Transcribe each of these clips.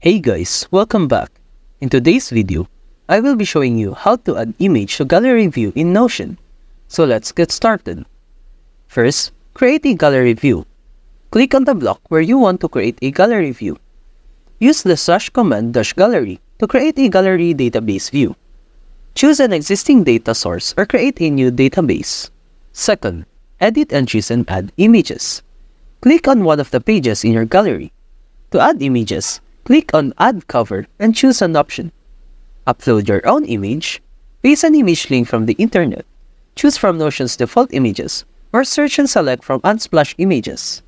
Hey guys, welcome back. In today's video, I will be showing you how to add image to gallery view in Notion. So let's get started. First, create a gallery view. Click on the block where you want to create a gallery view. Use the /command -gallery to create a gallery database view. Choose an existing data source or create a new database. Second, edit entries and add images. Click on one of the pages in your gallery. To add images, click on Add Cover and choose an option. Upload your own image, paste an image link from the internet, choose from Notion's default images, or search and select from Unsplash images.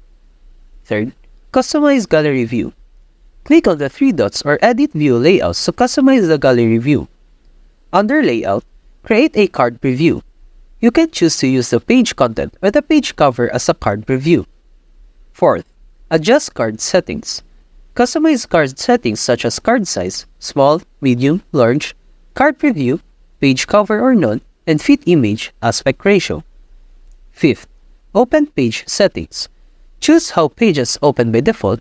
Third, customize gallery view. Click on the three dots or edit view layouts to customize the gallery view. Under Layout, create a card preview. You can choose to use the page content or the page cover as a card preview. Fourth, adjust card settings. Customize card settings such as card size, small, medium, large, card preview, page cover or none, and fit image aspect ratio. Fifth, open page settings. Choose how pages open by default,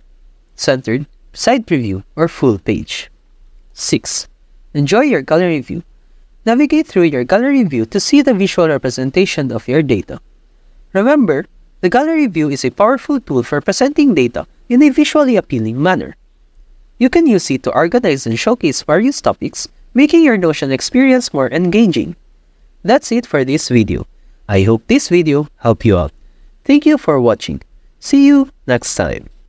centered, side preview, or full page. 6. Enjoy your gallery view. Navigate through your gallery view to see the visual representation of your data. Remember, the gallery view is a powerful tool for presenting data in a visually appealing manner. You can use it to organize and showcase various topics, making your Notion experience more engaging. That's it for this video. I hope this video helped you out. Thank you for watching. See you next time.